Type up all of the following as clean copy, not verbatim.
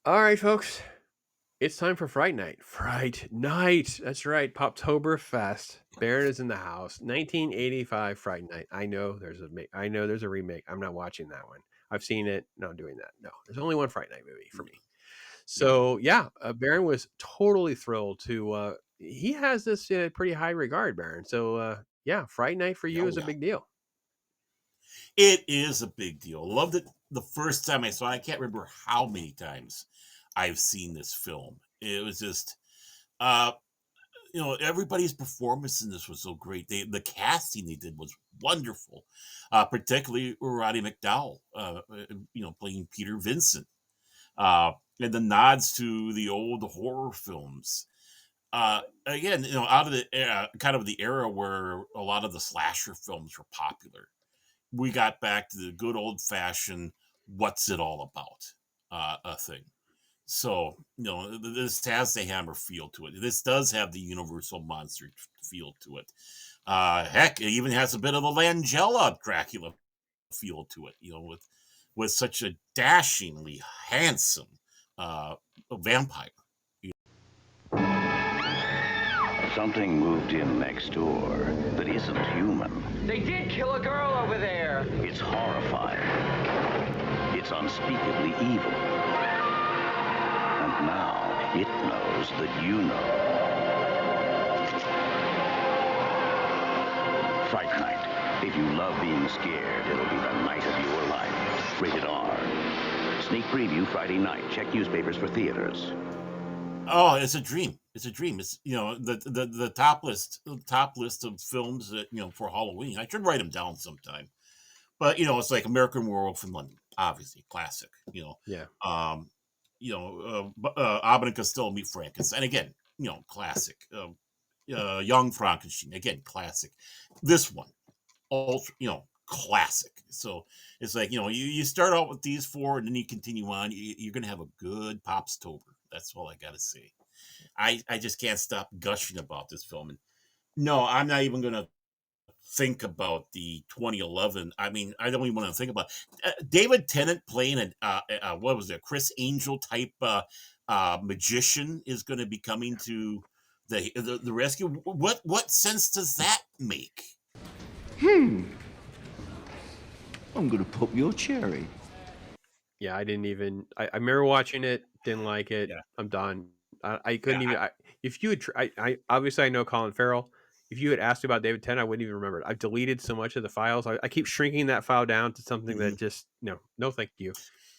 All right, folks. It's time for Fright Night. Fright Night. That's right. PopsToberFest. Baron is in the house. 1985 Fright Night. I know there's a remake. I'm not watching that one. I've seen it. Not doing that. No, there's only one Fright Night movie for me. Yep. So yeah, Baron was totally thrilled to. He has this in a pretty high regard, Baron. So yeah, Fright Night for you Oh is a yeah. big deal. It is a big deal. Loved it the first time I saw it. I can't remember how many times I've seen this film. It was just uh everybody's performance in this was so great. The casting they did was wonderful. Particularly Roddy McDowell, playing Peter Vincent. Uh and the nods to the old horror films. Again, out of the era, kind of the era where a lot of the slasher films were popular, we got back to the good old fashioned "what's it all about" a thing. So this has the Hammer feel to it. This does have the Universal monster feel to it. Heck, it even has a bit of the Langella Dracula feel to it. With such a dashingly handsome vampire. Something moved in next door that isn't human. They did kill a girl over there. It's horrifying. It's unspeakably evil. And now it knows that you know. Fright Night. If you love being scared, it'll be the night of your life. Rated R. Sneak preview Friday night. Check newspapers for theaters. Oh, it's a dream. It's a dream. It's the top list of films that for Halloween. I should write them down sometime. But it's like American Werewolf in London, obviously classic. Yeah. Abbott and Costello Meet Frankenstein, again, classic. Young Frankenstein, again, classic. This one, ultra, classic. So it's like you start out with these four, and then you continue on. You're gonna have a good Popstober. That's all I gotta say. I just can't stop gushing about this film. And no, I'm not even gonna think about the 2011. I mean, I don't even want to think about David Tennant playing what was it, Chris Angel type magician is going to be coming to the rescue. What sense does that make? I'm gonna pop your cherry. Yeah, I didn't even. I remember watching it, didn't like it. Yeah, I'm done. I yeah, couldn't even. If you had, I obviously I know Colin Farrell. If you had asked me about David Tennant, I wouldn't even remember it. I've deleted so much of the files. I keep shrinking that file down to something that mhm. just no, thank you.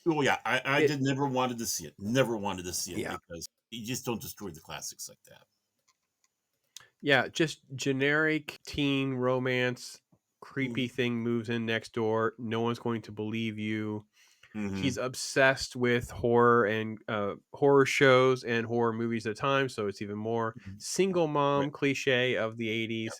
Oh yeah, I It did never wanted to see it. Never wanted to see it yeah because you just don't destroy the classics like that. yeah just generic teen romance. Creepy thing moves in next door. No one's going to believe you. Mm-hmm. He's obsessed with horror and horror shows and horror movies at the time, so it's even more single Right. mom cliche of the 80s.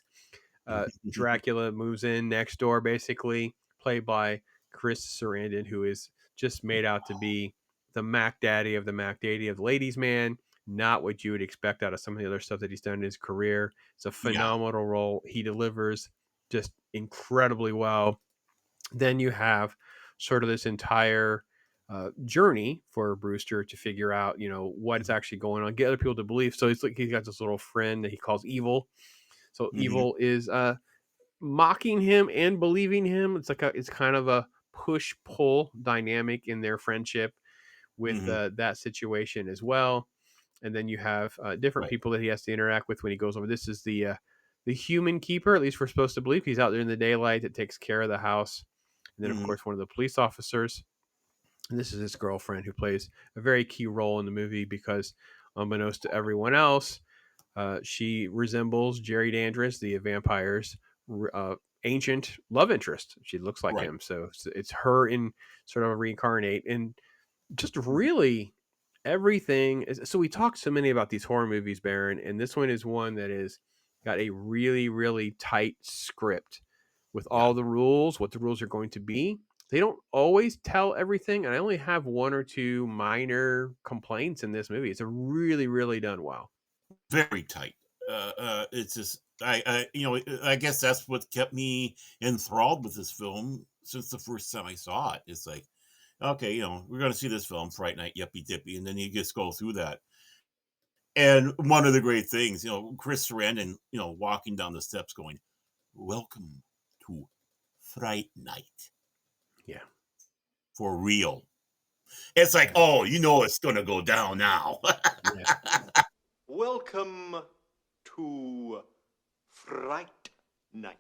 Dracula moves in next door, basically played by Chris Sarandon, who is just made out to be the Mac Daddy of the Mac Daddy of the ladies' man. Not what you would expect out of some of the other stuff that he's done in his career. It's a Yeah. phenomenal role. He delivers just incredibly well. Then you have sort of this entire journey for Brewster to figure out, what's actually going on, get other people to believe. So it's like he's got this little friend that he calls Evil. So Mm-hmm. Evil is mocking him and believing him. It's kind of a push pull dynamic in their friendship with Mm-hmm. that situation as well. And then you have different Right. people that he has to interact with when he goes over. This is the human keeper, at least we're supposed to believe. He's out there in the daylight that takes care of the house. And then, of Mm-hmm. course, one of the police officers. And this is his girlfriend who plays a very key role in the movie because, unbeknownst to everyone else, she resembles Jerry Dandridge, the vampire's uh, ancient love interest. She looks like Right. him. So it's her in sort of a reincarnate. And just really everything so we talk so many about these horror movies, Baron, and this one is one that is got a really, really tight script with Yeah. all the rules, what the rules are going to be. They don't always tell everything, and I only have one or two minor complaints in this movie. It's a really, really done well. Very tight. It's just I guess that's what kept me enthralled with this film since the first time I saw it. It's like okay, we're going to see this film, Fright Night, Yippee Dippy, and then you just go through that. And one of the great things, Chris Sarandon, walking down the steps going, "Welcome to Fright Night Yeah. for real." It's like, Yeah. oh, it's going to go down now. Yeah. Welcome to Fright Night.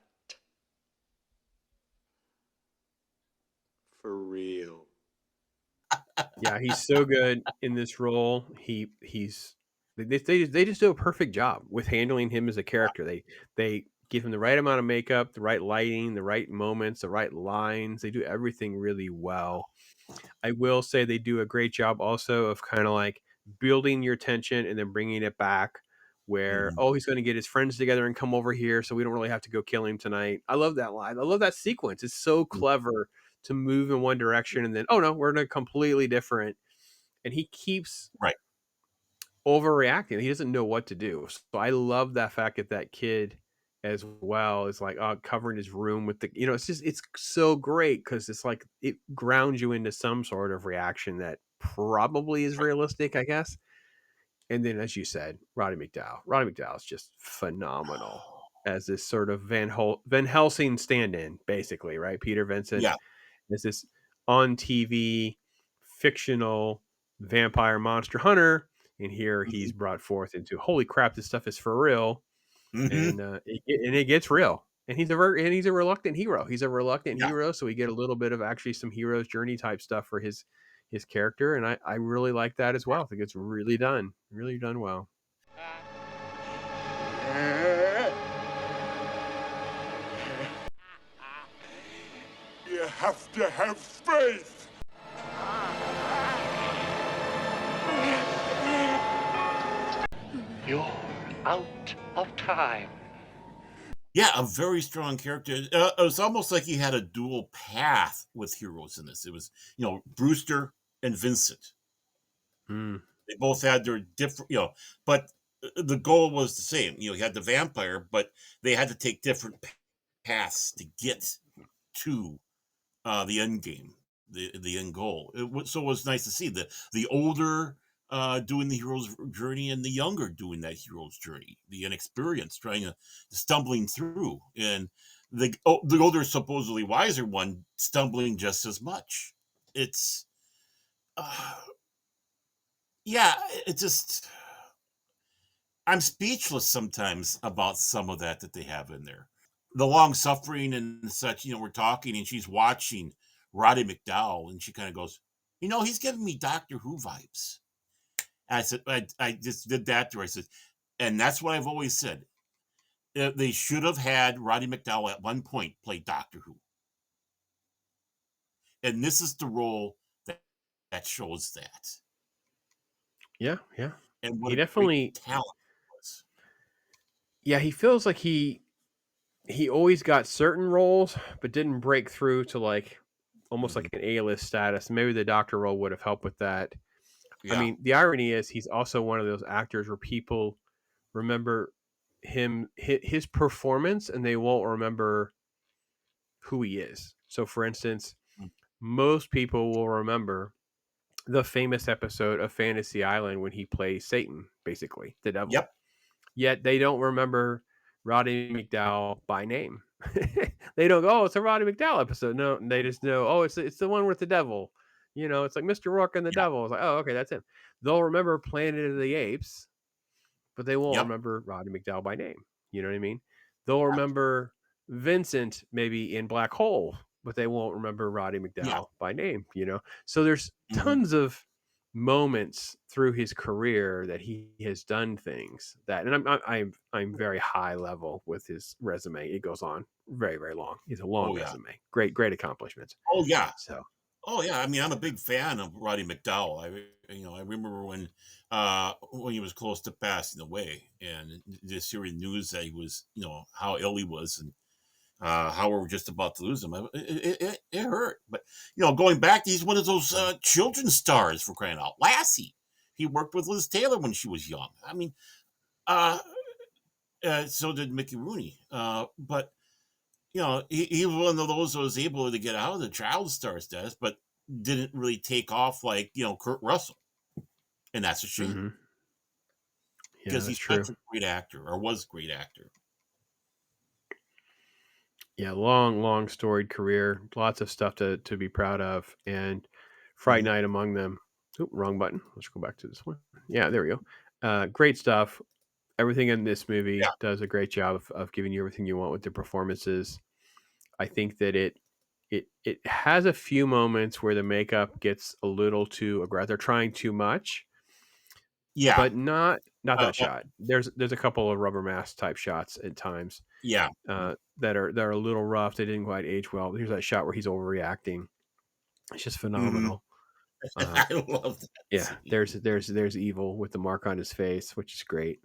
For real. Yeah, he's so good in this role. They just do a perfect job with handling him as a character. They give him the right amount of makeup, the right lighting, the right moments, the right lines. They do everything really well. I will say they do a great job also of kind of like building your tension and then bringing it back where, Mhm. oh, he's going to get his friends together and come over here. So we don't really have to go kill him tonight. I love that line. I love that sequence. It's so clever to move in one direction and then, oh no, we're in a completely different. And he keeps Right. overreacting. He doesn't know what to do. So I love that fact that kid as well is like covering his room with the it's so great because it's like it grounds you into some sort of reaction that probably is realistic, I guess. And then as you said, Roddy McDowell is just phenomenal as this sort of Van Helsing stand-in, basically, right? Peter Vincent Yeah. is this on TV fictional vampire monster hunter, and here he's brought forth into holy crap, this stuff is for real, Hmm. and it gets real. And he's a reluctant hero. He's a reluctant Yeah. hero, so we get a little bit of actually some hero's journey type stuff for his character, and I really like that as well. I think it's really done well. You have to have faith. You're out of time. Yeah, a very strong character. It was almost like he had a dual path with heroes in this. It was, Brewster and Vincent. Mm. They both had their different, but the goal was the same. You had the vampire, but they had to take different paths to get to the end game, the end goal. So it was nice to see the older doing the hero's journey and the younger doing that hero's journey, the inexperienced trying to stumbling through, and the older supposedly wiser one stumbling just as much. It's yeah, it just I'm speechless sometimes about some of that they have in there. The long suffering and such, we're talking and she's watching Roddy McDowell and she kind of goes, he's giving me Doctor Who vibes. And I said, I just did that to her. I said, and that's what I've always said. They should have had Roddy McDowell at one point play Doctor Who. And this is the role that shows that. Yeah. And what He a great definitely, talent it was. yeah, he feels like he always got certain roles, but didn't break through to like almost like an A-list status. Maybe the Doctor role would have helped with that. I Yeah. mean, the irony is he's also one of those actors where people remember his performance and they won't remember who he is. So, for instance, most people will remember the famous episode of Fantasy Island when he plays Satan, basically the devil. Yep. Yet they don't remember Roddy McDowell by name. They don't go, oh, it's a Roddy McDowell episode. No, they just know, oh, it's the one with the devil. It's like Mr. Rourke and the Yeah. devil. It's like, oh, okay, that's him. They'll remember Planet of the Apes, but they won't Yep. remember Roddy McDowell by name. You know what I mean? They'll remember Vincent maybe in Black Hole, but they won't remember Roddy McDowell Yeah. by name. So there's tons of moments through his career that he has done things that, and I'm very high level with his resume. It goes on very, very long. He's a long Oh, yeah. resume. Great accomplishments. Oh, yeah. So Oh yeah, I mean, I'm a big fan of Roddy McDowell. I remember when he was close to passing away, and just hearing news that he was, how ill he was, and how we were just about to lose him. It hurt, but going back, he's one of those children's stars, for crying out. Lassie, he worked with Liz Taylor when she was young. I mean, so did Mickey Rooney, but he was one of those that was able to get out of the child star status, but didn't really take off like Kurt Russell, and that's a shame Hmm. Yeah, because that's he's true. such a great actor, or was a great actor. Yeah, long storied career, lots of stuff to be proud of, and Fright Mhm. Night among them. Oop, wrong button. Let's go back to this one. Yeah, there we go. Great stuff. Everything in this Yeah, movie does a great job of giving you everything you want with the performances. I think that it has a few moments where the makeup gets a little too aggressive. They're trying too much, yeah, but not uh, that uh, shot. There's a couple of rubber mask type shots at times yeah. that are a little rough. They didn't quite age well. Here's that shot where he's overreacting. It's just Hmm. phenomenal. Uh, I love that yeah, scene. there's evil with the mark on his face, which is great.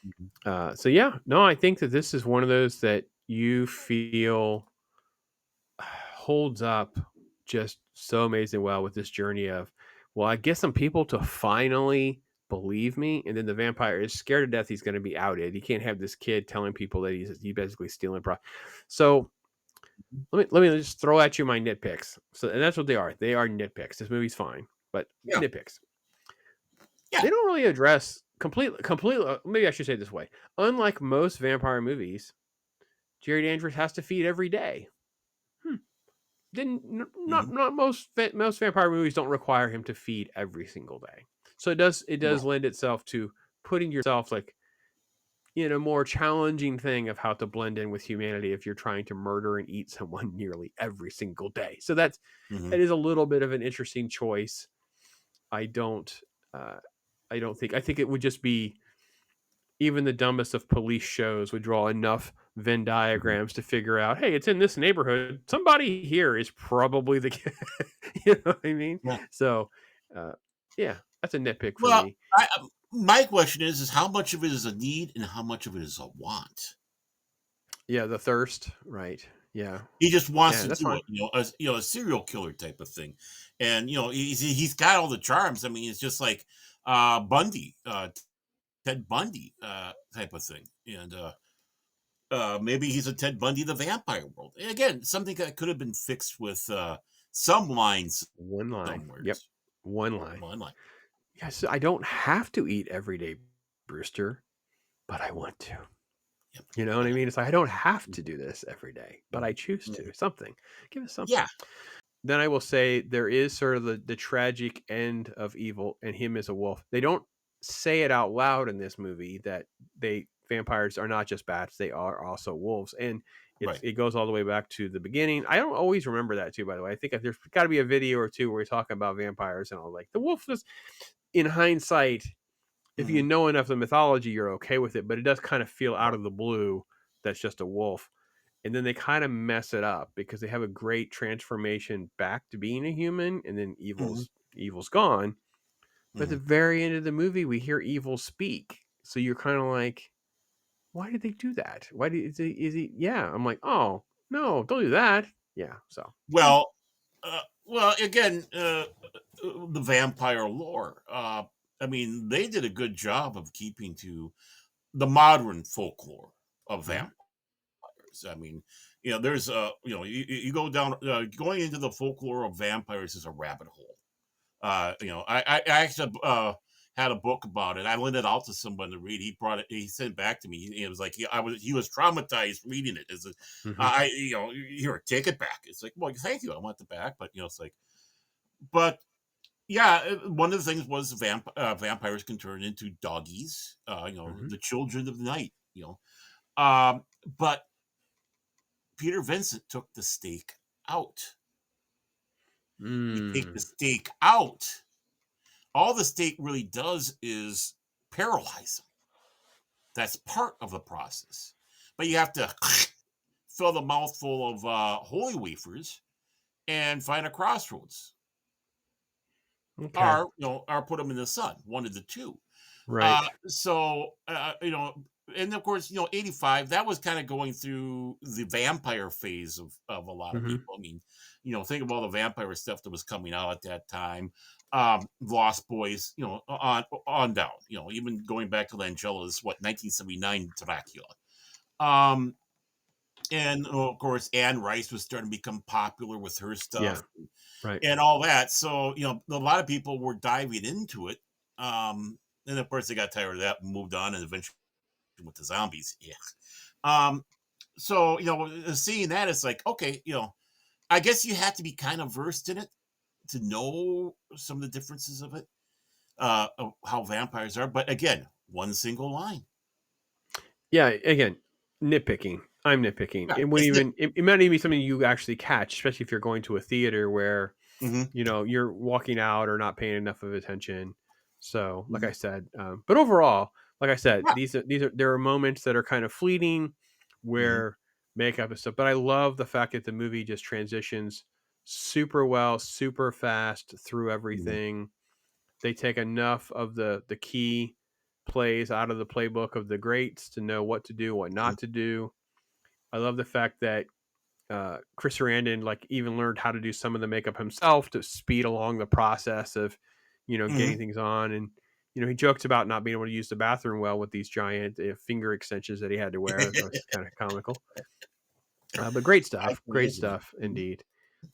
Mhm. So yeah, no, I think that this is one of those that you feel holds up just so amazing well with this journey of, well, I get some people to finally believe me, and then the vampire is scared to death he's going to be outed. He can't have this kid telling people that he's basically stealing. So let me just throw at you my nitpicks. So, and that's what they are. They are nitpicks. This movie's fine, but Yeah, nitpicks. yeah. They don't really address completely. Maybe I should say it this way. Unlike most vampire movies, Jerry Andrews has to feed every day. Hmm. Didn't Hmm. not most vampire movies don't require him to feed every single day. So it does Right. lend itself to putting yourself like in a more challenging thing of how to blend in with humanity if you're trying to murder and eat someone nearly every single day. So Hmm. that is a little bit of an interesting choice. I don't uh, I think it would just be even the dumbest of police shows would draw enough Venn diagrams to figure out, hey, it's in this neighborhood. Somebody here is probably the kid. You know what I mean? Yeah. So, uh, yeah, that's a nitpick for Well, me. my question is how much of it is a need and how much of it is a want? Yeah, the thirst, right? Yeah, He just wants yeah, to that's do fine. it, a serial killer type of thing, and he's got all the charms. I mean, it's just like Bundy, Ted Bundy type of thing, and maybe he's a Ted Bundy of the vampire world. Again, something that could have been fixed with some lines One line. somewhere. Yep, one line. One line. Yes, I don't have to eat every day, Brewster, but I want to. Yep. You know what I mean? It's like I don't have to do this every day, but I choose Mhm. to. Something. Give us Yeah. something. Then I will say there is sort of the tragic end of evil and him as a wolf. They don't say it out loud in this movie that they vampires are not just bats, they are also wolves. And Right. it goes all the way back to the beginning. I don't always remember that too, by the way. I think there's got to be a video or two where we talk about vampires and all like the wolf is in hindsight, if you Hmm. know enough of the mythology, you're okay with it, but it does kind of feel out of the blue that's just a wolf. And then they kind of mess it up because they have a great transformation back to being a human, and then Hmm. evil's gone. But at the Hmm. very end of the movie, we hear evil speak. So you're kind of like, why did they do that? Why did is he? Yeah, I'm like, oh no, don't do that. Yeah, so Well, again, the vampire lore. I mean, they did a good job of keeping to the modern folklore of mhm. vampires. I mean, there's you go down going into the folklore of vampires is a rabbit hole. I actually had a book about it. I lent it out to someone to read. He brought it. He sent it back to me. It was like he was traumatized reading it. Mhm. Here, take it back. It's like, well, thank you. I want the back, but it's like, but yeah, one of the things was vampires can turn into doggies. Mhm. The children of the night. Um, but Peter Vincent took the stake out. You take the Mm. stake out, all the stake really does is paralyze them. That's part of the process. But you have to fill the mouthful of holy wafers and find a crossroads, Okay. or put them in the sun. One of the two. Right. So and of course, 85, that was kind of going through the vampire phase of a lot of Mhm. people. I mean, think of all the vampire stuff that was coming out at that time. Lost Boys, on down, even going back to Langella's, 1979 Dracula. Um, and of course, Anne Rice was starting to become popular with her Yeah. stuff. Right. and all that. So, a lot of people were diving into it. And of course, they got tired of that and moved on, and eventually with the zombies. Yeah. Um, so, seeing that, it's like, okay, I guess you have to be kind of versed in it to know some of the differences of it, of how vampires are. But again, one single line. Yeah. Again, nitpicking. I'm nitpicking. Yeah, It wouldn't it's even. It might even be something you actually catch, especially if you're going to a theater where Mhm, you're walking out or not paying enough of attention. So, like mhm. I said, but overall, like I said, Yeah. these are there are moments that are kind of fleeting Mhm, where makeup and stuff. But I love the fact that the movie just transitions super well, super fast through mhm, everything. They take enough of the key plays out of the playbook of the greats to know what to do, what mhm, not to do. I love the fact that Chris Sarandon like even learned how to do some of the makeup himself to speed along the process of, getting mhm. things on. And he jokes about not being able to use the bathroom well with these giant finger extensions that he had to wear. That was kind of comical, but I can great imagine that. stuff indeed.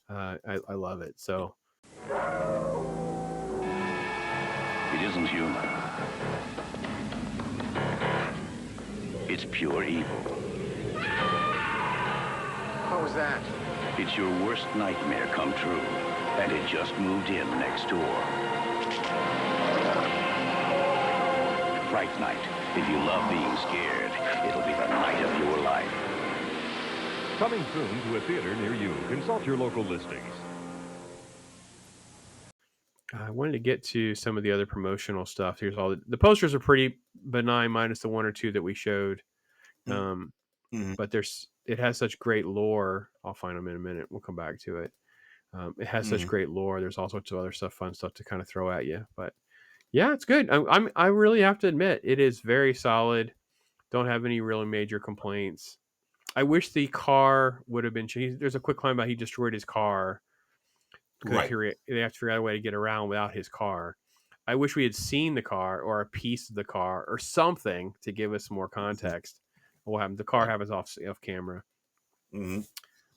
I love it. Yep. So It isn't human. It's pure evil. What was that? It's your worst nightmare come true, and it just moved in next door. Fright Night. If you love being scared, it'll be the night of your life. Coming soon to a theater near you. Consult your local listings. I wanted to get to some of the other promotional stuff. Here's all the posters are pretty benign, minus the one or two that we showed. Mhm, Um, mhm, but it has such great lore. I'll find them in a minute. We'll come back to it. It has such mhm. great lore. There's all sorts of other stuff, fun stuff to kind of throw at you. But yeah, it's good. I really have to admit it is very solid. Don't have any really major complaints. I wish the car would have been changed. There's a quick line about he destroyed his car because Right. they have to figure out a way to get around without his car. I wish we had seen the car or a piece of the car or something to give us more Mhm. context. What happened? The car Right. happens off camera. Mhm.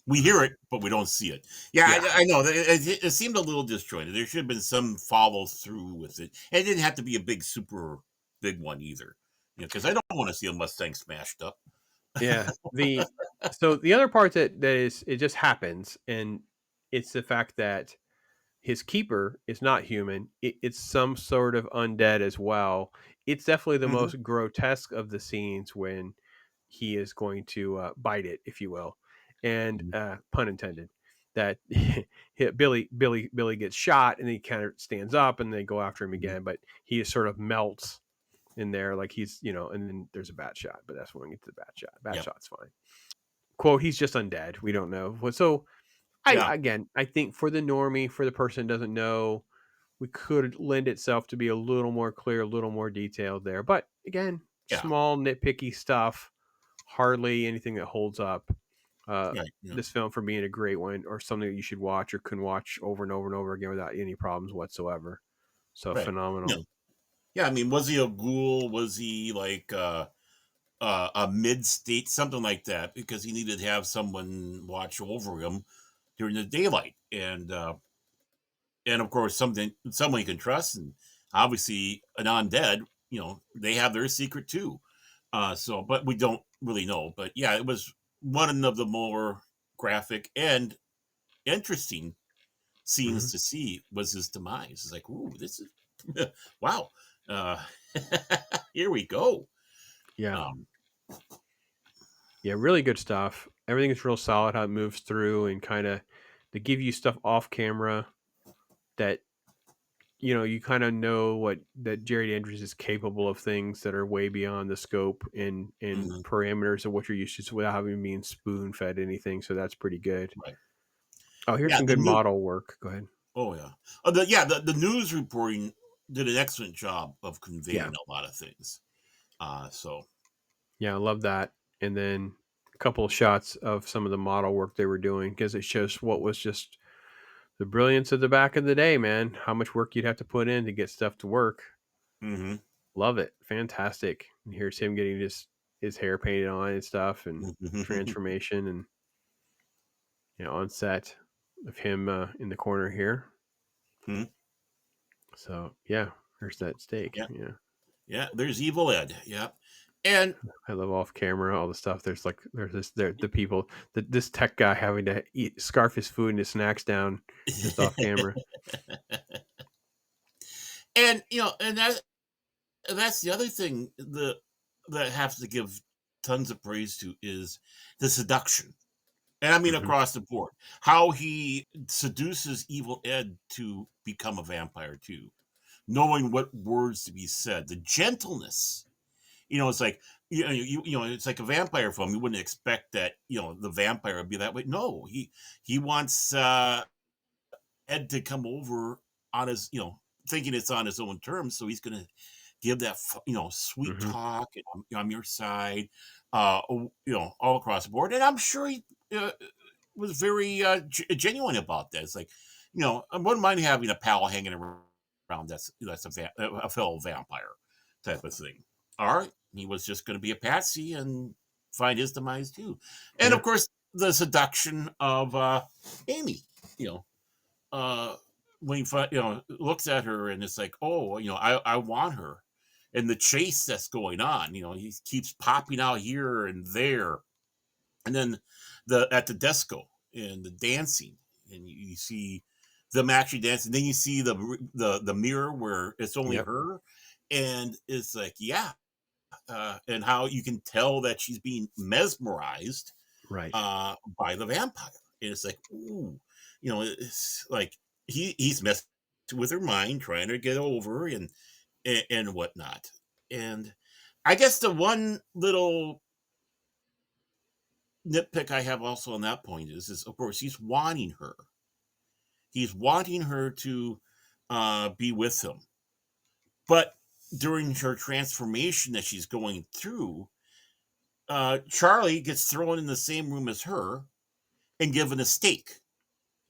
We hear it, but we don't see it. Yeah, Yeah, I know. It seemed a little disjointed. There should have been some follow through with it. And it didn't have to be a big, super big one either. Because I don't want to see a Mustang smashed up. yeah. The other part that is it just happens, and it's the fact that his keeper is not human. It's some sort of undead as well. It's definitely the Hmm. most grotesque of the scenes when he is going to bite it, if you will, and pun intended. That Billy gets shot and he kind of stands up and they go after him again, but he sort of melts in there like he's and then there's a bat shot, but that's when we get to the bat shot. Bat Yep. shot's fine. Quote, he's just undead. We don't know. So Yeah. I think for the normie, for the person who doesn't know, we could lend itself to be a little more clear, a little more detailed there. But again, Yeah. small nitpicky stuff, hardly anything that holds up Right. Yeah. this film from being a great one or something that you should watch or can watch over and over and over again without any problems whatsoever. So Right. phenomenal. Yeah. Yeah. I mean, was he a ghoul? Was he like a mid state, something like that? Because he needed to have someone watch over him during the daylight. And of course someone you can trust, and obviously an undead, they have their secret too. So but we don't really know, but yeah, it was one of the more graphic and interesting Hmm. scenes to see was his demise. It's like, ooh, this is wow. uh Here we go. Yeah. um Yeah. Really good stuff. Everything is real solid how it moves through and kind of they give you stuff off camera that you kind of know what that Jared Andrews is capable of things that are way beyond the scope and mhm, parameters of what you're used to without having being spoon fed anything. So that's pretty good. right. Oh, here's Yeah, some the good new model work. Go ahead. oh yeah. The news reporting did an excellent job of Yeah, conveying a lot of things. So yeah, I love that. And then a couple of shots of some of the model work they were doing because it shows what was just the brilliance of the back of the day, man. How much work you'd have to put in to get stuff to work. mhm, Love it. Fantastic. And here's him getting his hair painted on and stuff and mhm. transformation and on set. of him in the corner here. Hmm. So yeah, there's that steak. Yeah. Yeah, Yeah. There's Evil Ed. Yeah. And I love off camera all the stuff. There's the people, this tech guy having to scarf his food and his snacks down just off camera. and that's the other thing that I have to give tons of praise to is the seduction. And I mean Mhm. across the board. How he seduces Evil Ed to become a vampire too. Knowing what words to be said. The gentleness. It's like it's like a vampire film. You wouldn't expect that, the vampire would be that way. No, he wants Ed to come over on his, thinking it's on his own terms. So he's going to give that, sweet Mhm. talk. And I'm your side, all across the board. And I'm sure he was very genuine about that. It's like, I wouldn't mind having a pal hanging around that's a fellow vampire type of thing. All right. He was just going to be a patsy and find his demise too. And Yeah. of course, the seduction of Amy, you know, when he looks at her and it's like, oh, I want her, and the chase that's going on, he keeps popping out here and there, and then at the disco and the dancing, and you see them actually dancing. Then you see the mirror where it's only Yep. her, and it's like, yeah, and how you can tell that she's being mesmerized Right. by the vampire. And it's like, ooh, it's like he's messed with her mind, trying to get over and whatnot. And I guess the one little nitpick I have also on that point is of course he's wanting her. He's wanting her to be with him, but during her transformation that she's going through, Charlie gets thrown in the same room as her and given a stake.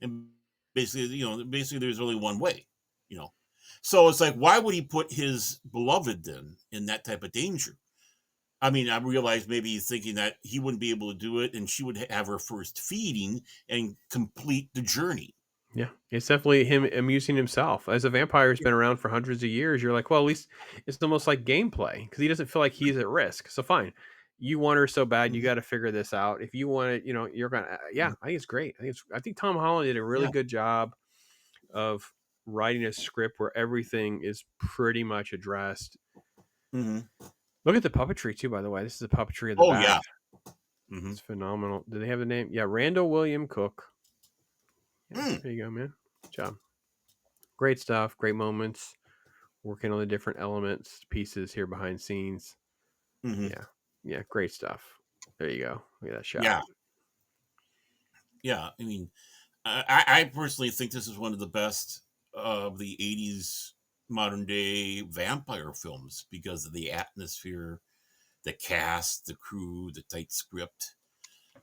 And basically there's only one way, you know. So it's like, why would he put his beloved then in that type of danger? I mean, I realize maybe he's thinking that he wouldn't be able to do it and she would have her first feeding and complete the journey. Yeah, it's definitely him amusing himself. As a vampire who's been around for hundreds of years, you're like, well, at least it's almost like gameplay because he doesn't feel like he's at risk. So fine, you want her so bad, you Mhm. got to figure this out. If you want it, you're gonna. Yeah, I think it's great. I think Tom Holland did a really Yeah. good job of writing a script where everything is pretty much addressed. Mm-hmm. Look at the puppetry too, by the way. This is the puppetry of the Oh, bat. yeah. Mm-hmm. It's phenomenal. Do they have the name? Yeah, Randall William Cook. Yeah, Mm. there you go, man. Good job. Great stuff. Great moments. Working on the different elements, pieces here behind scenes. Mm-hmm. Yeah. Yeah. Great stuff. There you go. Look at that shot. Yeah. Yeah. I mean, I personally think this is one of the best of the 80s modern day vampire films because of the atmosphere, the cast, the crew, the tight script.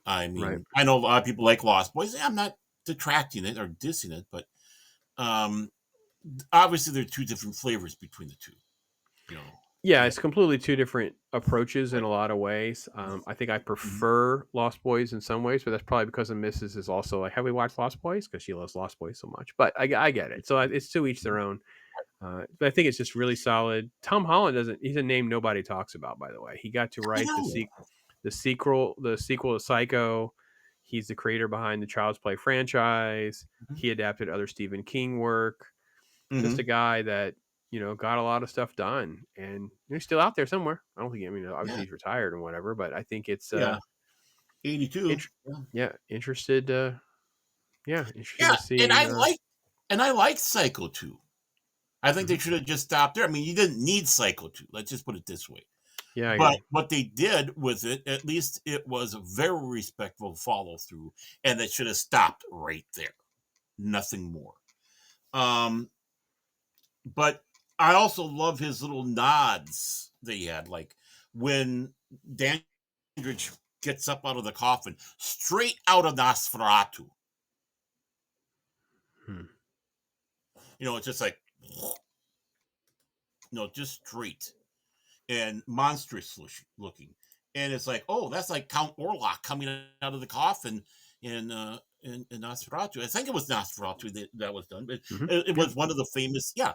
I mean, Right. I know a lot of people like Lost Boys. I'm not detracting it or dissing it, but obviously there are two different flavors between the two. Yeah, Yeah. it's completely two different approaches in Right. a lot of ways. I think I Mhm. prefer Lost Boys in some ways, but that's probably because the missus is also like, have we watched Lost Boys? Because she loves Lost Boys so much. But I get it. So it's to each their own. But I think it's just really solid. Tom Holland doesn't. He's a name nobody talks about, by the way. He got to I write know. the sequel to Psycho. He's the creator behind the Child's Play franchise. Mhm. He adapted other Stephen King work. Just Mhm. a guy that got a lot of stuff done, and he's still out there somewhere. I don't think. I mean, obviously Yeah. he's retired and whatever, but I think it's Yeah. 82. int- Yeah. yeah, interested. Interested Yeah, to see. and I like Psycho 2. I think they Mhm. should have just stopped there. I mean, you didn't need Psycho 2. Let's just put it this way. Yeah, I But agree. what they did with it, at least it was a very respectful follow through, and they should have stopped right there. Nothing more. Um, but I also love his little nods that he had, like when Dandridge gets up out of the coffin, straight out of Nosferatu. Hmm. It's just like, just straight and monstrous looking. And it's like, oh, that's like Count Orlok coming out of the coffin in in Nosferatu. I think it was Nosferatu that was done, but Mhm. it Yeah. was one of the famous. Yeah,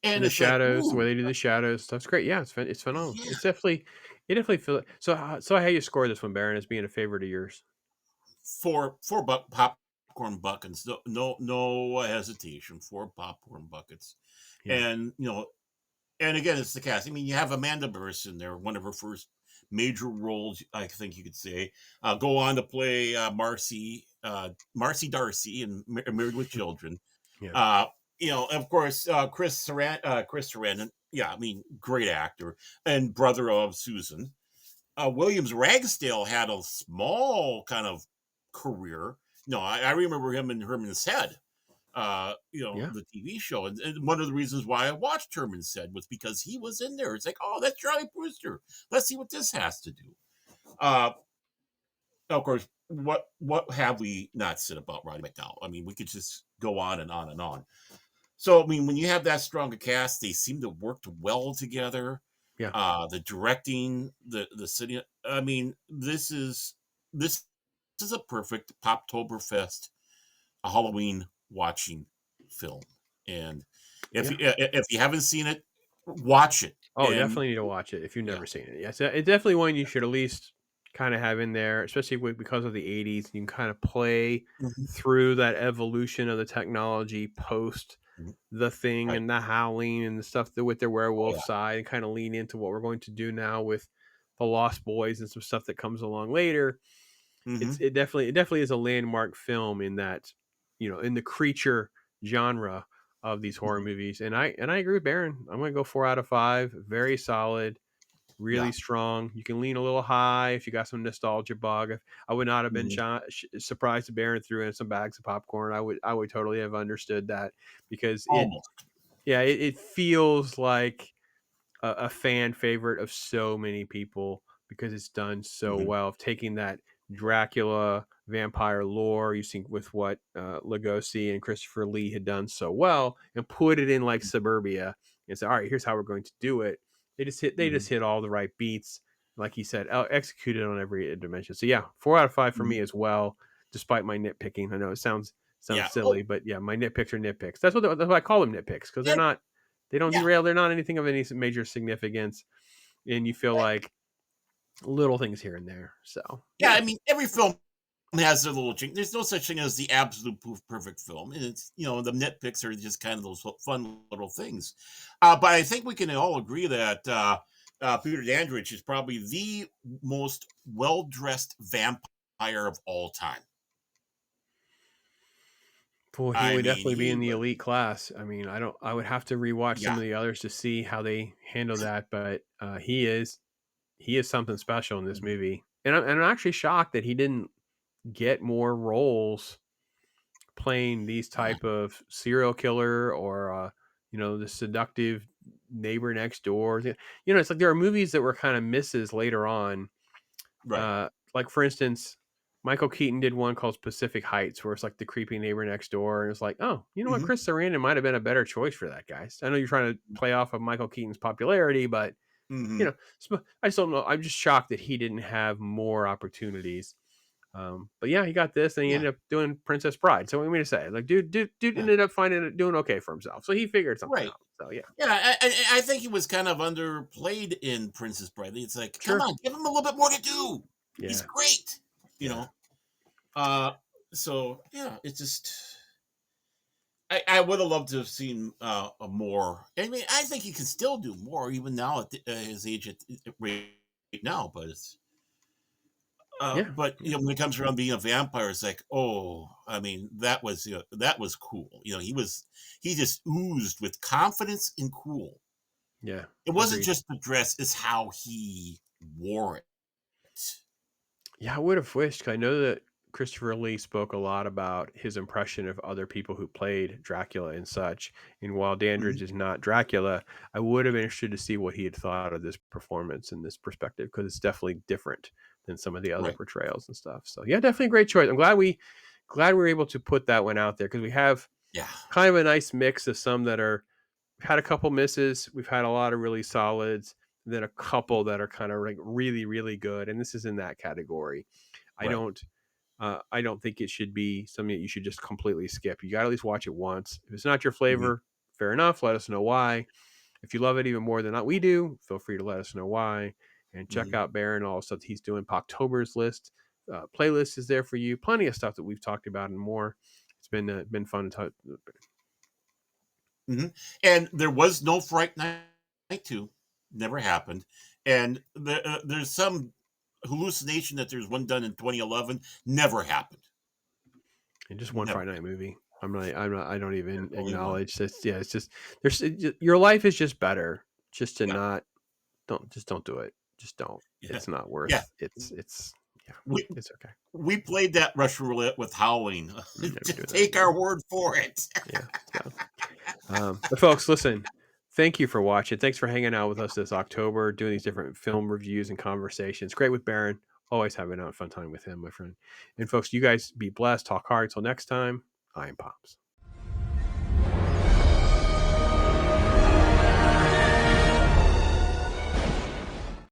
And and the it's like, shadows, the ooh, way they do the shadows, stuff's great. Yeah, it's phenomenal. yeah. It's definitely it definitely feel so. So how you score this one, Baron, as being a favorite of yours? Four popcorn buckets. No hesitation. Four popcorn buckets, Yeah, and and again, it's the cast. I mean, you have Amanda Burrs in there, one of her first major roles, I think you could say. Go on to play Marcy Darcy in Married with Children. yeah, Uh, of course, Chris Sarandon. Yeah, I mean, great actor and brother of Susan. Williams Ragsdale had a small kind of career. No, I remember him in Herman's Head, yeah. the TV show. And one of the reasons why I watched Herman's Head was because he was in there. It's like, oh, that's Charley Brewster. Let's see what this has to do. Uh, of course, what have we not said about Roddy McDowell? I mean, we could just go on and on and on. So, I mean, when you have that strong a cast, they seem to work well together. Yeah. The directing, the city. I mean, this is a perfect Poptoberfest, a Halloween watching film. And Yeah. if you haven't seen it, watch it. Oh, And definitely need to watch it if you've yeah, never seen it. Yes, it's definitely one you should at least kind of have in there, especially because of the '80s. You can kind of play mhm, through that evolution of the technology post mhm, the Thing right. and the Howling and the stuff with their Oh werewolf yeah. side, and kind of lean into what we're going to do now with the Lost Boys and some stuff that comes along later. Hmm. It definitely is a landmark film in that, in the creature genre of these horror Hmm. movies. And I agree with Baron. I'm gonna go 4 out of 5. Very solid, really Yeah. strong. You can lean a little high if you got some nostalgia bug. I would not have been Hmm. surprised if Baron threw in some bags of popcorn. I would totally have understood that because Almost. it feels like a fan favorite of so many people because it's done so Hmm. well of taking that Dracula vampire lore you see with what Lugosi and Christopher Lee had done so well and put it in like suburbia and say, all right, here's how we're going to do it. They Hmm. just hit all the right beats, like he said, executed on every dimension. So yeah, 4 out of 5 for me Hmm. as well, despite my nitpicking. I know it sounds Yeah. Oh, silly, but yeah, my nitpicks are nitpicks. That's what I call them, nitpicks, because yeah. they don't Yeah. derail. They're not anything of any major significance, and you feel like little things here and there. So Yeah. yeah, I mean, every film has their little chink. There's no such thing as the absolute perfect film, and it's the nitpicks are just kind of those fun little things. But I think we can all agree that Peter Dandridge is probably the most well dressed vampire of all time. boy, he I would mean, definitely be he in the was, elite class. I mean, I would have to rewatch yeah. some of the others to see how they handle that, but he is something special in this Mhm. movie, and I'm actually shocked that he didn't get more roles playing these Yeah. type of serial killer or the seductive neighbor next door. It's like there are movies that were kind of misses later on. Right. Like for instance, Michael Keaton did one called Pacific Heights, where it's like the creepy neighbor next door, and it's like, oh, you know what, Hmm. Chris Sarandon might have been a better choice for that guy. I know you're trying to play off of Michael Keaton's popularity, but Hmm. I just don't know. I'm just shocked that he didn't have more opportunities. But yeah, he got this, and he Yeah. ended up doing Princess Bride. So what do you mean to say? Like, dude Yeah. ended up finding it doing okay for himself. So he figured something Right. out. So yeah, Yeah, I think he was kind of underplayed in Princess Bride. It's like, come sure, on, give him a little bit more to do. He's yeah, great, you yeah, know. Uh, so yeah, it's just I would have loved to have seen a more. I mean, I think he can still do more even now at his age right now. But yeah, yeah, when it comes around being a vampire, it's like, oh, I mean, that was cool. He just oozed with confidence and cool. yeah. It wasn't Agreed. just the dress; it's how he wore it. Yeah, I would have wished. 'Cause I know that Christopher Lee spoke a lot about his impression of other people who played Dracula and such. And while Mhm. Dandridge is not Dracula, I would have been interested to see what he had thought of this performance and this perspective because it's definitely different than some of the other Right. portrayals and stuff. So yeah, definitely a great choice. I'm glad we were able to put that one out there because we have Yeah. kind of a nice mix of some that are we've had a couple misses, we've had a lot of really solids, and then a couple that are kind of like really, really good. And this is in that category. I Right. don't. I don't think it should be something that you should just completely skip. You got to at least watch it once. If it's not your flavor, fair enough. Let us know why. If you love it even more than we do, feel free to let us know why. And check out Baron, all the stuff he's doing. Poptober's list playlist is there for you. Plenty of stuff that we've talked about and more. It's been fun to talk. And there was no Fright Night 2. Never happened. And there's some hallucination that there's one done in 2011. Never happened. And just one Friday night movie. I don't even Only acknowledge this. Yeah, it's just your life is just better just to not don't do it. Just don't. Yeah. It's not worth. Yeah. It's it's okay. We played that Russian roulette with Halloween. Just take our word for it. But folks, listen. Thank you for watching. Thanks for hanging out with us this October, doing these different film reviews and conversations. Great with Baron. Always having a fun time with him, my friend. And folks, you guys be blessed. Talk hard. Till next time, I am Pops.